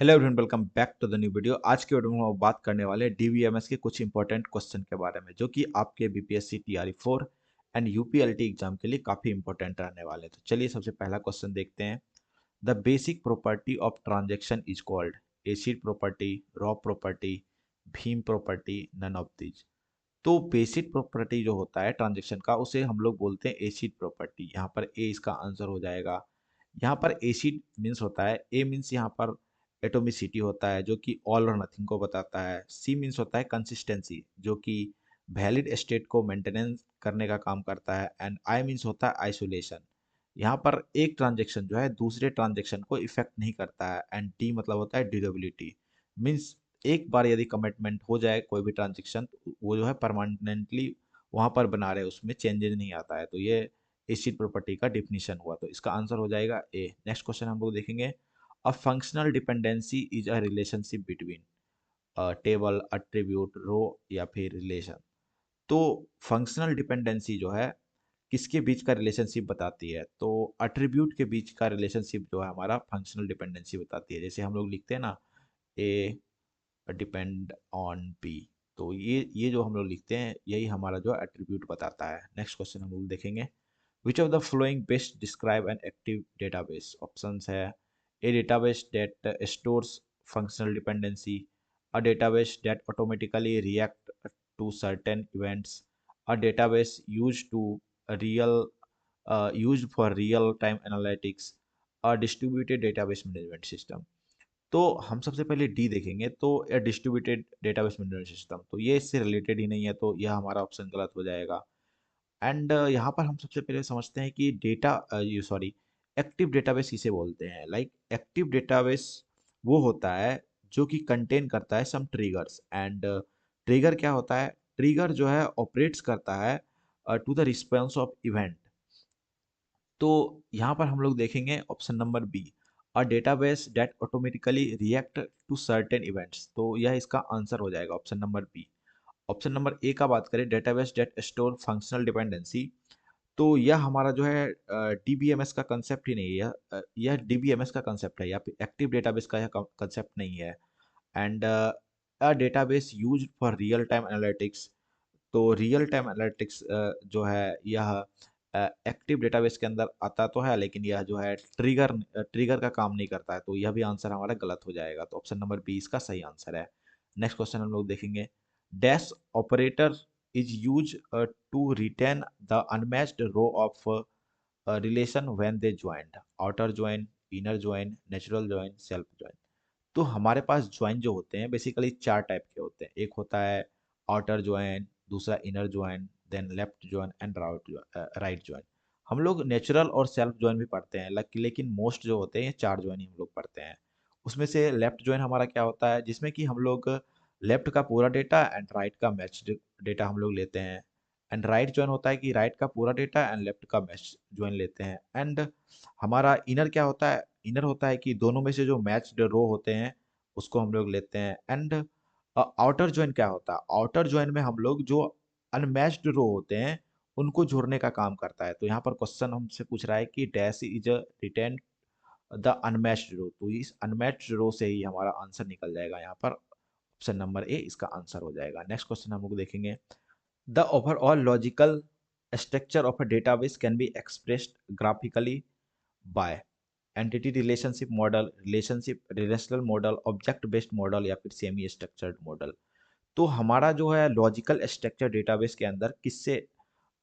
Hello everyone, welcome back to the new video. आज के video में हम बात करने वाले हैं डीवीएमएस के कुछ इंपॉर्टेंट क्वेश्चन के बारे में, जो कि आपके बीपीएससी टीआरई 4 एंड यूपीएलटी एग्जाम के लिए काफी इंपॉर्टेंट रहने वाले हैं। तो चलिए सबसे पहला क्वेश्चन देखते हैं। The basic property of transaction is called acid property, raw property, भीम प्रॉपर्टी, नन ऑफ दीज। तो बेसिक प्रॉपर्टी जो होता है ट्रांजेक्शन का, उसे हम लोग बोलते हैं एसिड प्रॉपर्टी। यहाँ पर ए इसका आंसर हो जाएगा। यहाँ पर एसिड मीन्स होता है, ए मीन्स यहाँ पर एटोमिसिटी होता है जो कि ऑल और नथिंग को बताता है। सी मीन्स होता है कंसिस्टेंसी जो कि वैलिड स्टेट को मेंटेनेंस करने का काम करता है। एंड आई मीन्स होता है आइसोलेशन। यहाँ पर एक ट्रांजेक्शन जो है दूसरे ट्रांजेक्शन को इफेक्ट नहीं करता है। एंड डी मतलब होता है ड्यूरेबिलिटी। मीन्स एक बार यदि कमिटमेंट हो जाए कोई भी ट्रांजेक्शन, वो जो है परमानेंटली वहाँ पर बना रहे, उसमें चेंजेस नहीं आता है। तो ये एसिड प्रॉपर्टी का डिफिनीशन हुआ, तो इसका आंसर हो जाएगा ए। नेक्स्ट क्वेश्चन हम लोग देखेंगे। A functional dependency is a relationship between table, attribute, row या फिर रिलेशन। तो फंक्शनल डिपेंडेंसी जो है किसके बीच का रिलेशनशिप बताती है? तो अट्रीब्यूट के बीच का रिलेशनशिप जो है हमारा फंक्शनल डिपेंडेंसी बताती है। जैसे हम लोग लिखते हैं ना, ए डिपेंड ऑन बी। तो ये जो हम लोग लिखते हैं, यही हमारा जो एट्रीब्यूट बताता है। नेक्स्ट क्वेश्चन हम लोग देखेंगे। Which of the following best describe an active database? Options है a database that stores functional dependency, a database that automatically react to certain events, a database use to real used for real time analytics, a distributed database management system। तो हम सबसे पहले D देखेंगे। तो distributed database management system, तो ये इससे related ही नहीं है, तो यह हमारा ऑप्शन गलत हो जाएगा। एंड यहाँ पर हम सबसे पहले समझते हैं कि डेटा ये सॉरी एक्टिव डेटाबेस किसे बोलते हैं। लाइक एक्टिव डेटाबेस वो होता है जो कि कंटेन करता है सम ट्रिगर्स। एंड ट्रिगर क्या होता है? ट्रिगर जो है ऑपरेट्स करता है to the response of event. तो यहाँ पर हम लोग देखेंगे option number B, a database that automatically react to certain events. तो यह इसका आंसर हो जाएगा option number B. Option number A का बात करें, database that store functional dependency, तो यह हमारा जो है डीबीएमएस का कंसेप्ट ही नहीं है। यह डीबीएमएस का कंसेप्ट है, या फिर एक्टिव डेटाबेस का यह कंसेप्ट नहीं है। And a database used for real time analytics, तो रियल टाइम एनालिटिक्स जो है यह एक्टिव डेटाबेस के अंदर आता तो है, लेकिन यह जो है ट्रिगर का काम नहीं करता है। तो यह भी आंसर हमारा गलत हो जाएगा। तो ऑप्शन नंबर बी इसका सही आंसर है। नेक्स्ट क्वेश्चन हम लोग देखेंगे। Dash operator is use to retain the unmatched row of relation when they joined, outer join, inner join, natural join, self join. तो हमारे पास ज्वाइन जो होते हैं बेसिकली चार टाइप के होते हैं। एक होता है आउटर ज्वाइन, दूसरा inner join, then left join and right join. हम लोग नेचुरल और सेल्फ ज्वाइन भी पढ़ते हैं, लेकिन मोस्ट जो होते हैं ये चार ज्वाइन ही हम लोग पढ़ते हैं। उसमें से लेफ्ट ज्वाइन हमारा क्या होता है, जिसमें कि हम लोग लेफ्ट का पूरा डेटा एंड राइट का मैच डेटा हम लोग लेते हैं। एंड राइट ज्वाइन होता है कि राइट का पूरा डेटा एंड लेफ्ट का मैच ज्वाइन लेते हैं। एंड हमारा इनर क्या होता है? इनर होता है कि दोनों में से जो मैच्ड रो होते हैं उसको हम लोग लेते हैं। एंड आउटर ज्वाइन क्या होता है? आउटर ज्वाइन में हम लोग जो अनमैच्ड रो होते हैं उनको जोड़ने का काम करता है। तो यहाँ पर क्वेश्चन हमसे पूछ रहा है कि dash is written the unmatched row, तो इस अनमैच्ड रो से ही हमारा आंसर निकल जाएगा। यहाँ पर ऑप्शन नंबर ए इसका आंसर हो जाएगा। नेक्स्ट क्वेश्चन हम लोग देखेंगे। The overall logical structure of a database can be expressed graphically by entity relationship model, relationship relational model, object based model या फिर सेमी स्ट्रक्चर्ड मॉडल। तो हमारा जो है लॉजिकल स्ट्रक्चर डेटाबेस के अंदर किससे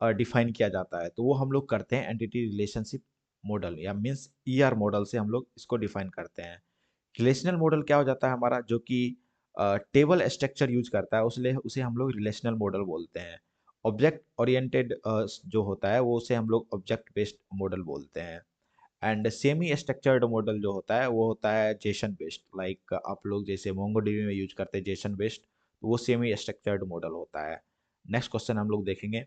डिफाइन किया जाता है? तो वो हम लोग करते हैं एंटिटी रिलेशनशिप मॉडल, या मीन्स ईआर मॉडल से हम लोग इसको डिफाइन करते हैं। रिलेशनल मॉडल क्या हो जाता है हमारा, जो कि टेबल स्ट्रक्चर यूज करता है, उसलिए उसे हम लोग रिलेशनल मॉडल बोलते हैं। ऑब्जेक्ट ओरिएंटेड जो होता है वो उसे हम लोग ऑब्जेक्ट बेस्ड मॉडल बोलते हैं। एंड सेमी स्ट्रक्चर्ड मॉडल जो होता है वो होता है जेसन बेस्ड। लाइक आप लोग जैसे मोंगोडीबी में यूज करते हैं जेसन बेस्ड, तो वो सेमी स्ट्रक्चर्ड मॉडल होता है। नेक्स्ट क्वेश्चन हम लोग देखेंगे।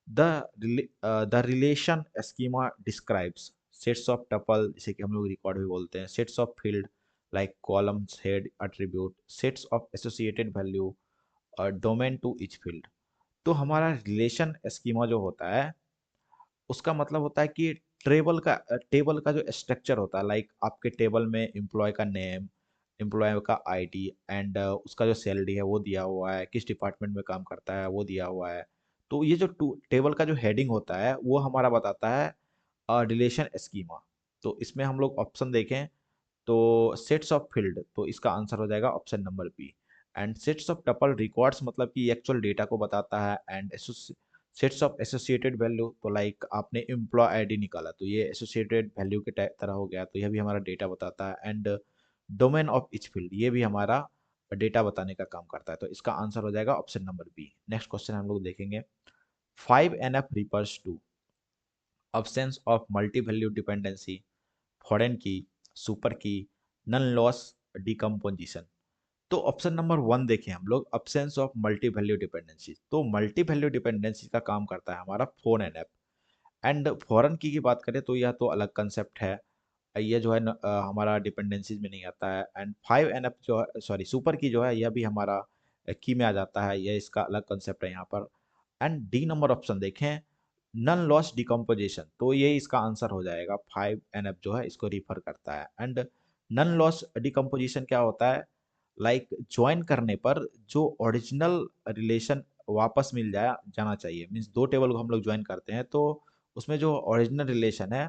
The relation schema describes sets of tuple, जिसे कि हम लोग रिकॉर्ड भी बोलते हैं, sets of field like columns, head, attribute, sets of associated value, domain to each field. तो हमारा रिलेशन स्कीमा जो होता है उसका मतलब होता है कि टेबल का जो स्ट्रक्चर होता है, लाइक आपके टेबल में एम्प्लॉय का नेम, एम्प्लॉय का आईडी एंड उसका जो सैलरी है वो दिया हुआ है, किस डिपार्टमेंट में काम करता है वो दिया हुआ है। तो ये जो टेबल का जो हेडिंग होता है वो हमारा बताता है रिलेशन स्कीमा। तो इसमें हम लोग ऑप्शन देखें तो सेट्स ऑफ फील्ड, तो इसका आंसर हो जाएगा option number B. And sets of tuple records मतलब कि एक्चुअल डेटा को बताता है। And sets of associated value, तो लाइक आपने एम्प्लॉय आईडी निकाला तो ये एसोसिएटेड वैल्यू के तरह हो गया, तो यह भी हमारा डेटा बताता है। And domain of each field, ये भी हमारा डेटा बताने का काम करता है, तो इसका आंसर हो जाएगा option number B. Next question हम लोग देखेंगे। 5NF refers to absence of multi-value dependency, foreign key, super key, non loss, decomposition. तो ऑप्शन नंबर वन देखें हम लोग, absence of multi value dependency. तो मल्टी वैल्यू डिपेंडेंसी का काम करता है हमारा phone and app. And foreign की बात करें तो यह तो अलग कंसेप्ट है, ये जो है हमारा डिपेंडेंसीज में नहीं आता है। एंड 5NF जो है, सॉरी सुपर की जो है, यह भी हमारा की में आ जाता है, यह इसका अलग कंसेप्ट है यहाँ पर। एंड डी नंबर ऑप्शन देखें, नन लॉस डिकम्पोजिशन, तो ये इसका आंसर हो जाएगा। 5NF जो है इसको रिफर करता है। एंड नन लॉस डिकम्पोजिशन क्या होता है, लाइक ज्वाइन करने पर जो ओरिजिनल रिलेशन वापस मिल जाना चाहिए। मीन्स दो टेबल को हम लोग ज्वाइन करते हैं तो उसमें जो ओरिजिनल रिलेशन है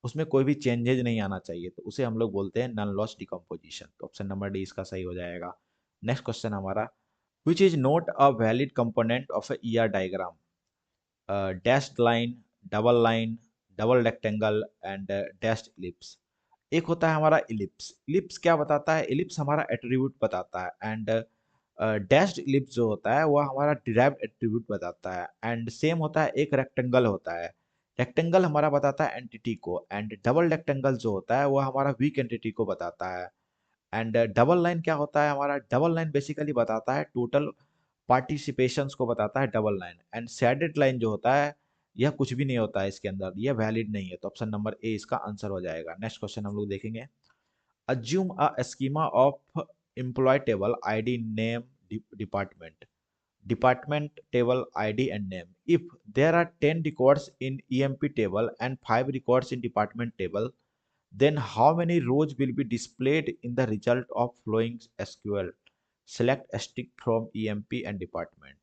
उसमें कोई भी चेंजेज नहीं आना चाहिए, तो उसे हम लोग बोलते हैं नन लॉस डिकम्पोजिशन। तो ऑप्शन नंबर डी इसका सही हो जाएगा। नेक्स्ट क्वेश्चन हमारा, which is not a valid component of A ER diagram, dashed line, double line, double rectangle and dashed ellipse. एक होता है हमारा इलिप्स। इलिप्स क्या बताता है, इलिप्स हमारा एट्रीब्यूट बताता है। एंड डैश्ड इलिप्स जो होता है वह हमारा डिराइव्ड एट्रीब्यूट बताता है। एंड सेम होता है एक रेक्टेंगल होता है, रेक्टेंगल हमारा बताता है एंटिटी को। एंड डबल रेक्टेंगल जो होता है वह हमारा वीक एंटिटी को बताता है। एंड डबल लाइन क्या होता है हमारा, डबल लाइन बेसिकली बताता है टोटल पार्टिसिपेशंस को बताता है double line. And shaded line जो होता है यह कुछ भी नहीं होता है इसके अंदर, यह वैलिड नहीं है, तो ऑप्शन नंबर ए इसका आंसर हो जाएगा। नेक्स्ट क्वेश्चन हम लोग देखेंगे। Assume a schema of employee table ID name department, department table ID and name. If there are 10 records in EMP table and 5 records in department table, then how many rows will be displayed in the result of flowing SQL? Select a stick from EMP and department.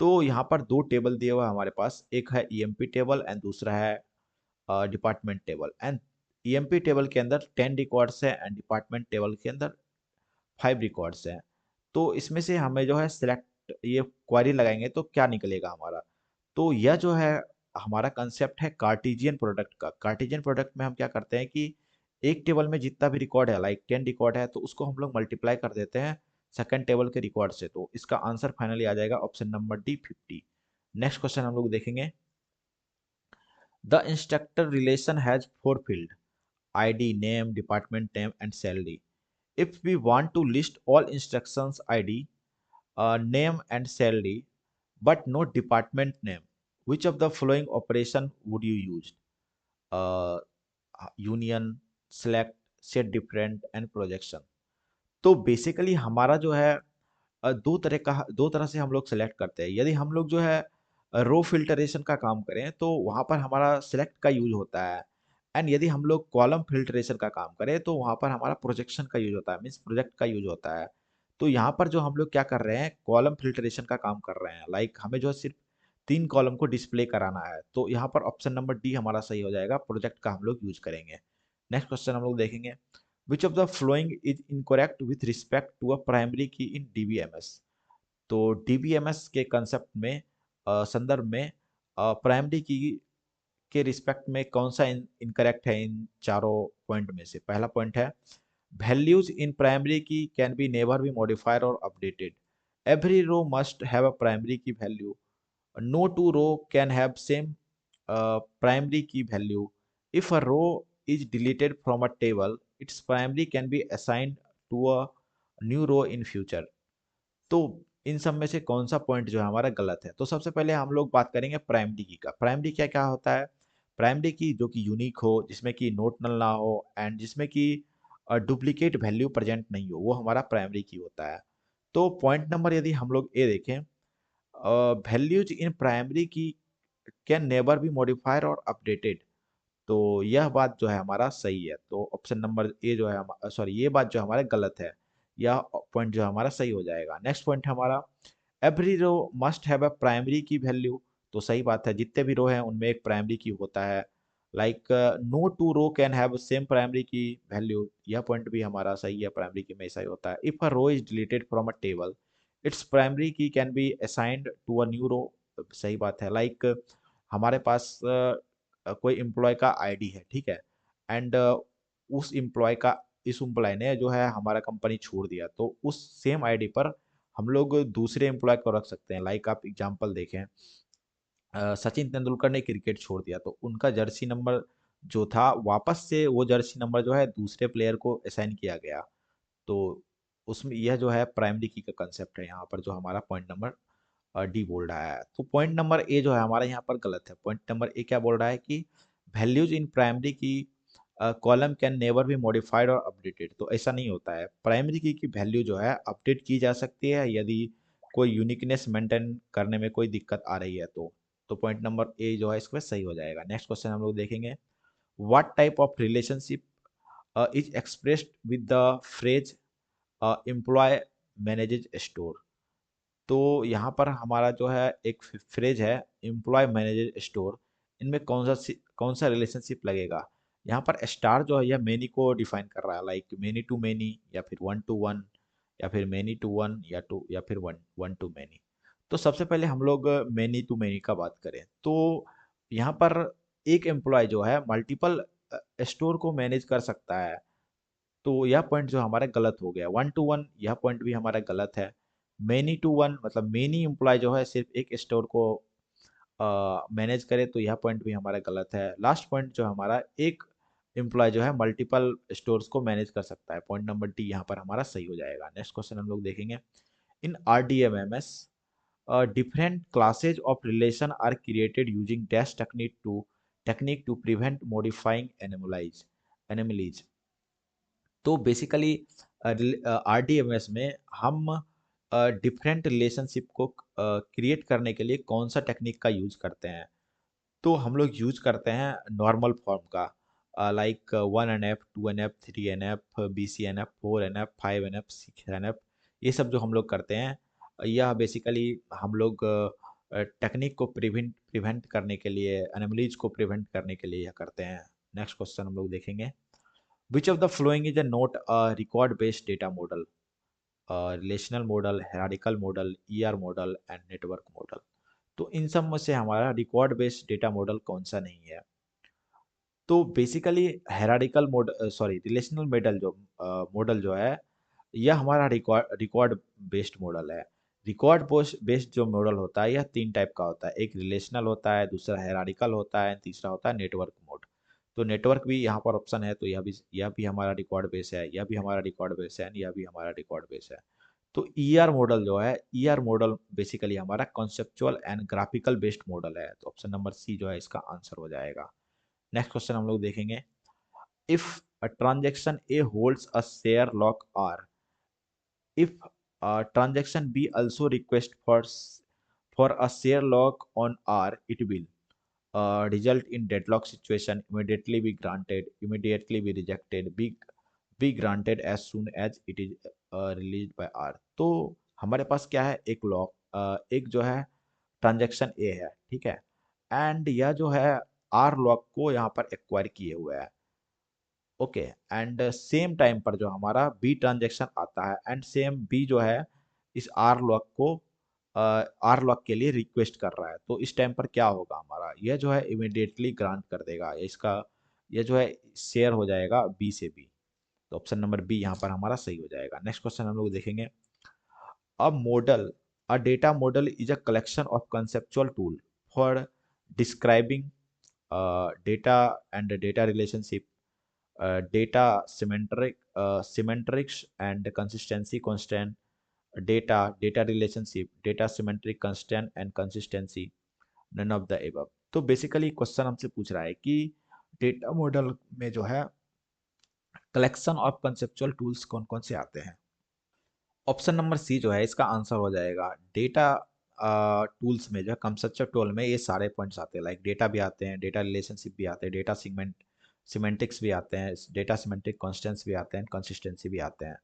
तो यहाँ पर दो table दिए हुए हैं हमारे पास, एक है EMP टेबल एंड दूसरा है department table. And EMP table के अंदर 10 रिकॉर्ड्स है एंड डिपार्टमेंट टेबल के अंदर 5 रिकॉर्ड्स हैं। तो इसमें से हमें जो है सिलेक्ट, ये क्वेरी लगाएंगे तो क्या निकलेगा हमारा, तो यह जो है हमारा कंसेप्ट है कार्टेशियन प्रोडक्ट का। कार्टेशियन प्रोडक्ट में हम क्या करते हैं कि एक टेबल में जितना भी रिकॉर्ड है, लाइक 10 रिकॉर्ड है तो उसको हम लोग मल्टीप्लाई कर देते हैं सेकंड टेबल के रिकॉर्ड से। तो इसका आंसर फाइनली आ जाएगा option number D 50। Next question हम लोग देखेंगे। The instructor relation has 4 field, ID, name, department name, and salary. If we want to list all instructions ID, name, and salary, but no department name, which of the following operation would you use? Uh, Union, select, set different, and projection. तो basically हमारा जो है दो तरह से हम लोग select करते हैं। यदि हम लोग जो है रो फिल्टरेशन का काम करें तो वहाँ पर हमारा सेलेक्ट का यूज होता है। एंड यदि हम लोग कॉलम फिल्टरेशन का काम करें तो वहाँ पर हमारा प्रोजेक्शन का यूज होता है, मीन्स प्रोजेक्ट का यूज होता है। तो यहाँ पर जो हम लोग क्या कर रहे हैं, कॉलम फिल्टरेशन का काम कर रहे हैं, लाइक हमें जो है सिर्फ 3 कॉलम को डिस्प्ले कराना है, तो यहाँ पर ऑप्शन नंबर डी हमारा सही हो जाएगा, प्रोजेक्ट का हम लोग यूज करेंगे। नेक्स्ट क्वेश्चन हम लोग देखेंगे। Which of the following is incorrect with respect to a primary key in DBMS. तो डीबीएमएस के कंसेप्ट में संदर्भ में प्राइमरी की के रिस्पेक्ट में कौन सा इनकरेक्ट है इन चारों पॉइंट में से। पहला पॉइंट है, values in primary key can be never be modified और updated, every row must have a primary key value, no two row can have same primary key value, if a row is deleted from a table its primary can be assigned to a new row in future। तो इन सब में से कौन सा point जो है हमारा गलत है, तो सबसे पहले हम लोग बात करेंगे प्राइमरी की का। प्राइमरी क्या क्या होता है, प्राइमरी की जो कि यूनिक हो, जिसमें कि नोट नल ना हो एंड जिसमें कि डुप्लीकेट वैल्यू प्रेजेंट नहीं हो, वो हमारा प्राइमरी की होता है। तो पॉइंट नंबर यदि हम लोग ए देखें, values in primary key can never be modified और अपडेटेड, तो यह बात जो है हमारा सही है। तो ऑप्शन नंबर ए जो है, सॉरी ये बात जो हमारे गलत है। यह पॉइंट जो हमारा सही हो जाएगा। नेक्स्ट पॉइंट हमारा every row must have a primary key value. तो सही बात है, जितने भी रो हैं उनमें एक प्राइमरी की होता है। Like no two row can have same primary key value, यह पॉइंट भी हमारा सही है, प्राइमरी की में ऐसा ही होता है। If a row is deleted from a table its primary key can be assigned to a new row. सही बात है। लाइक हमारे पास कोई एम्प्लॉय का आईडी है, ठीक है, एंड उस एम्प्लॉय का इस एम्प्लॉय ने जो है हमारा कंपनी छोड़ दिया, तो उस सेम आईडी पर हम लोग दूसरे एम्प्लॉय को रख सकते हैं। लाइक आप एग्जांपल देखें, सचिन तेंदुलकर ने क्रिकेट छोड़ दिया तो उनका जर्सी नंबर जो था वापस से वो जर्सी नंबर जो है दूसरे प्लेयर को असाइन किया गया। तो उसमें यह जो है प्राइमरी की का कंसेप्ट है यहाँ पर, जो हमारा पॉइंट नंबर डी बोल रहा है। तो पॉइंट नंबर ए जो है हमारा यहाँ पर गलत है। पॉइंट नंबर ए क्या बोल रहा है कि वैल्यूज इन प्राइमरी की column can never be modified और अपडेटेड। तो ऐसा नहीं होता है, प्राइमरी की वैल्यू जो है अपडेट की जा सकती है यदि कोई यूनिकनेस मेंटेन करने में कोई दिक्कत आ रही है तो पॉइंट नंबर ए जो है इसमें सही हो जाएगा। नेक्स्ट क्वेश्चन हम लोग देखेंगे, what type of relationship is expressed with the phrase employ manages store. तो यहाँ पर हमारा जो है एक फ्रेज है एम्प्लॉय मैनेजर स्टोर, इनमें कौन सा रिलेशनशिप लगेगा। यहाँ पर स्टार जो है यह मेनी को डिफाइन कर रहा है, लाइक मेनी टू मेनी या फिर वन टू वन या फिर मेनी टू वन या फिर वन वन टू मेनी। तो सबसे पहले हम लोग मेनी टू मेनी का बात करें तो यहाँ पर एक एम्प्लॉय जो है मल्टीपल स्टोर को मैनेज कर सकता है, तो यह पॉइंट जो हमारा गलत हो गया। वन टू वन यह पॉइंट भी हमारा गलत है। मेनी टू वन मतलब मेनी एम्प्लॉय जो है सिर्फ एक स्टोर को मैनेज करे, तो यह पॉइंट भी हमारा गलत है। लास्ट पॉइंट जो हमारा एक एम्प्लॉय जो है मल्टीपल स्टोर्स को मैनेज कर सकता है, पॉइंट नंबर डी यहाँ पर हमारा सही हो जाएगा। नेक्स्ट क्वेश्चन हम लोग देखेंगे, in R D M M S different classes of relation are created using dash technique to prevent modifying anomalies। तो बेसिकली आरडीएमएस में हम डिफरेंट रिलेशनशिप को क्रिएट करने के लिए कौन सा टेक्निक का यूज करते हैं। तो हम लोग यूज करते हैं नॉर्मल फॉर्म का, like 1NF 2NF 3NF BCNF 4NF 5NF 6NF, ये सब जो हम लोग करते हैं यह बेसिकली हम लोग टेक्निक को प्रिवेंट प्रिवेंट करने के लिए, एनोमलीज को प्रिवेंट करने के लिए यह करते हैं। नेक्स्ट क्वेश्चन हम लोग देखेंगे, which of the following is a not a record based data model, relational model, hierarchical model, model and network model। तो इन सब में से हमारा रिकॉर्ड बेस्ड डेटा मॉडल कौन सा नहीं है। तो basically hierarchical model, sorry, relational model जो मॉडल जो है यह हमारा रिकॉर्ड रिकॉर्ड बेस्ड मॉडल है। रिकॉर्ड बेस्ड जो मॉडल होता है यह तीन टाइप का होता है, एक रिलेशनल होता है, दूसरा हेराडिकल होता है, तीसरा होता है नेटवर्क मोड। तो नेटवर्क भी यहाँ पर ऑप्शन है, तो यह भी हमारा रिकॉर्ड बेस है, यह भी हमारा रिकॉर्ड बेस है, यह भी हमारा रिकॉर्ड बेस है। तो ईआर मॉडल जो है, ईआर मॉडल बेसिकली हमारा conceptual and graphical based model है, तो ऑप्शन नंबर सी जो है इसका आंसर हो जाएगा। नेक्स्ट क्वेश्चन हम लोग देखेंगे, if a transaction A holds a share lock R, if transaction B also request for a share lock on R, it will result in deadlock situation, immediately be rejected, be granted as soon as it is released by R। तो हमारे पास क्या है, एक lock, एक जो है transaction ए है, ठीक है, एंड यह जो है आर लॉक को यहाँ पर एक्वायर किए हुए है, ओके, एंड सेम टाइम पर जो हमारा बी ट्रांजेक्शन आता है एंड सेम बी जो है इस आर लॉक के लिए रिक्वेस्ट कर रहा है, तो इस टाइम पर क्या होगा हमारा, यह जो है इमिडिएटली ग्रांट कर देगा इसका, यह जो है शेयर हो जाएगा बी से बी। तो ऑप्शन नंबर बी यहाँ पर हमारा सही हो जाएगा। नेक्स्ट क्वेश्चन हम लोग देखेंगे, a model, a data model is a collection of conceptual tool for describing data and data relationship, data symmetrics and consistency constant, data relationship, data symmetric constant and consistency, none of the above। तो basically question हमसे पूछ रहा है कि data model में जो है collection of conceptual tools कौन कौन से आते हैं। ऑप्शन नंबर सी जो है इसका आंसर हो जाएगा। डेटा टूल्स में जो है कंसेप्चुअल टूल में ये सारे पॉइंट्स आते हैं, लाइक डेटा भी आते हैं, डेटा रिलेशनशिप भी आते हैं, डेटा सिमेंटिक्स भी आते हैं, डेटा सिमेंटिक कॉन्स्टेंट्स भी आते हैं, कंसिस्टेंसी भी आते हैं।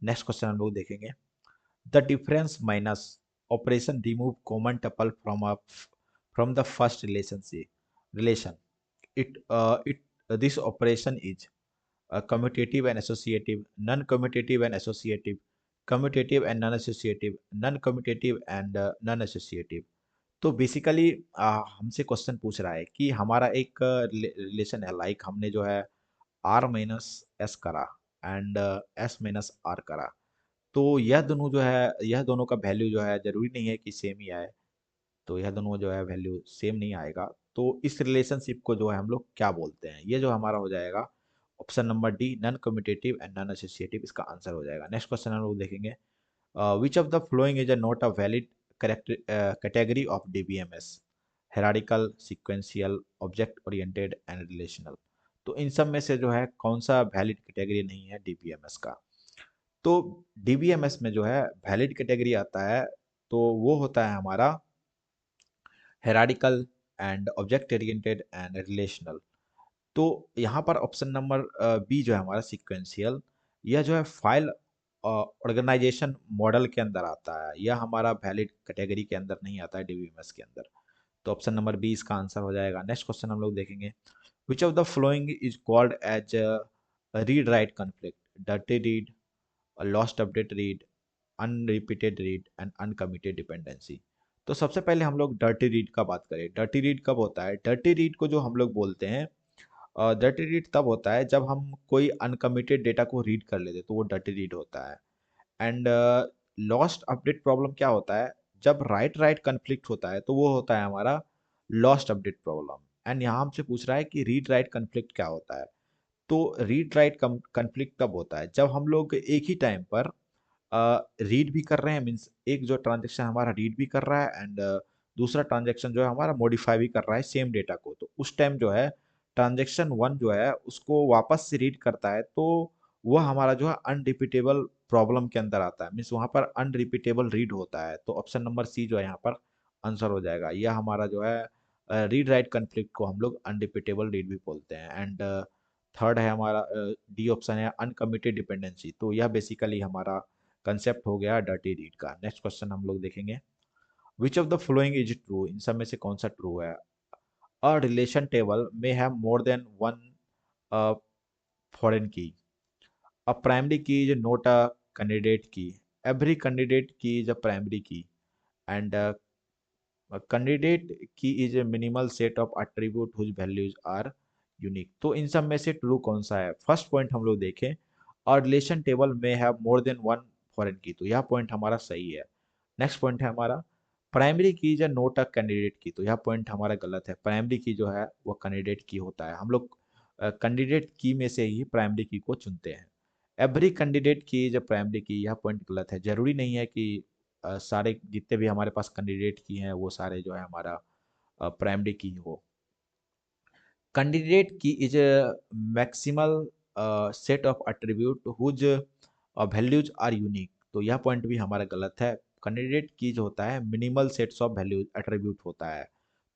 नेक्स्ट क्वेश्चन हम लोग देखेंगे, the difference minus operation remove common tuple from the first relation it this operation is commutative and associative, non-commutative and associative, commutative and non-associative, non-commutative and non-associative। तो बेसिकली हमसे question पूछ रहा है कि हमारा एक रिलेशन है, लाइक हमने जो है आर माइनस एस करा एंड एस माइनस आर करा। तो यह दोनों जो है, यह दोनों का वैल्यू जो है जरूरी नहीं है कि सेम ही आए, तो यह दोनों जो है वैल्यू सेम नहीं आएगा। तो इस रिलेशनशिप को जो है हम लोग क्या बोलते हैं, ये जो हमारा हो जाएगा option number D, non commutative and non associative, इसका आंसर हो जाएगा। नेक्स्ट क्वेश्चन हम लोग देखेंगे, which of the following is a not a valid correct category of DBMS, hierarchical, sequential, object oriented and relational. तो इन सब में से जो है कौन सा वैलिड कैटेगरी नहीं है डीबीएमएस का। तो डीबीएमएस में जो है वैलिड कैटेगरी आता है, तो वो होता है हमारा hierarchical and object oriented and relational. तो यहाँ पर ऑप्शन नंबर बी जो है हमारा सीक्वेंशियल, यह जो है फाइल ऑर्गेनाइजेशन मॉडल के अंदर आता है, यह हमारा वैलिड कैटेगरी के अंदर नहीं आता है डीबीएमएस के अंदर। तो ऑप्शन नंबर बी इसका आंसर हो जाएगा। नेक्स्ट क्वेश्चन हम लोग देखेंगे, which of the following is called as read write conflict, dirty read, lost update read, unrepeated read and uncommitted dependency. तो सबसे पहले हम लोग डर्टी रीड का बात करें। डर्टी रीड कब होता है? डर्टी रीड को जो हम लोग बोलते हैं, डर्टी रीड तब होता है जब हम कोई अनकमिटेड डेटा को रीड कर लेते, तो वो डर्टी रीड होता है। एंड लॉस्ट अपडेट प्रॉब्लम क्या होता है? जब राइट राइट कन्फ्लिक्ट होता है तो वो होता है हमारा लॉस्ट अपडेट प्रॉब्लम। एंड यहाँ हमसे पूछ रहा है कि रीड राइट कन्फ्लिक्ट क्या होता है। तो रीड राइट कन्फ्लिक्ट तब होता है जब हम लोग एक ही टाइम पर रीड भी कर रहे हैं, मीन्स एक जो ट्रांजेक्शन हमारा रीड भी कर रहा है एंड दूसरा ट्रांजेक्शन जो है हमारा मॉडिफाई भी कर रहा है सेम डेटा को। तो उस टाइम जो है ट्रांजेक्शन वन जो है उसको वापस से रीड करता है, तो वह हमारा जो है अनरिपीटेबल प्रॉब्लम के अंदर आता है, मीन्स वहाँ पर अनरिपीटेबल रीड होता है। तो ऑप्शन नंबर सी जो है यहाँ पर आंसर हो जाएगा। यह हमारा जो है रीड राइट कन्फ्लिक्ट को हम लोग अनरिपीटेबल रीड भी बोलते हैं। एंड थर्ड है हमारा डी ऑप्शन है अनकमिटेड डिपेंडेंसी। तो यह बेसिकली हमारा कंसेप्ट हो गया डर्टी रीड का। नेक्स्ट क्वेश्चन हम लोग देखेंगे, which of the following is true, इन सब में से कौन सा ट्रू है? अ रिलेशन टेबल में have more than one foreign key, a primary key is not a candidate key, every candidate key is a primary key, and candidate key is a minimal set of attribute whose values are unique. तो इन सब में से true कौन सा है? First point हम लोग देखें, और रिलेशन टेबल में have more than one foreign की, तो यह पॉइंट हमारा सही है। नेक्स्ट पॉइंट है हमारा primary key is note a candidate की, तो यह पॉइंट हमारा गलत है। प्राइमरी की जो है वो कैंडिडेट की होता है, हम लोग कैंडिडेट की में से ही प्राइमरी की को चुनते हैं। Every candidate key is primary की, यह पॉइंट गलत है। जरूरी नहीं है कि सारे जितने भी हमारे पास कैंडिडेट की हैं वो सारे जो है हमारा प्राइमरी की हो। Candidate key is maximal set of attribute whose values are unique, तो यह पॉइंट भी हमारा गलत है। कैंडिडेट की जो होता है minimal sets of values attribute होता है।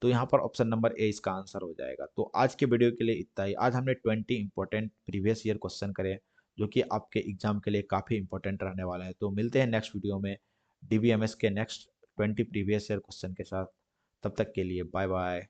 तो यहाँ पर ऑप्शन नंबर ए इसका आंसर हो जाएगा। तो आज के वीडियो के लिए इतना ही। आज हमने 20 इंपॉर्टेंट प्रीवियस ईयर क्वेश्चन करे जो कि आपके एग्जाम के लिए काफ़ी इंपॉर्टेंट रहने वाले हैं। तो मिलते हैं नेक्स्ट वीडियो में डीबीएमएस के नेक्स्ट 20 प्रीवियस ईयर क्वेश्चन के साथ। तब तक के लिए बाय बाय।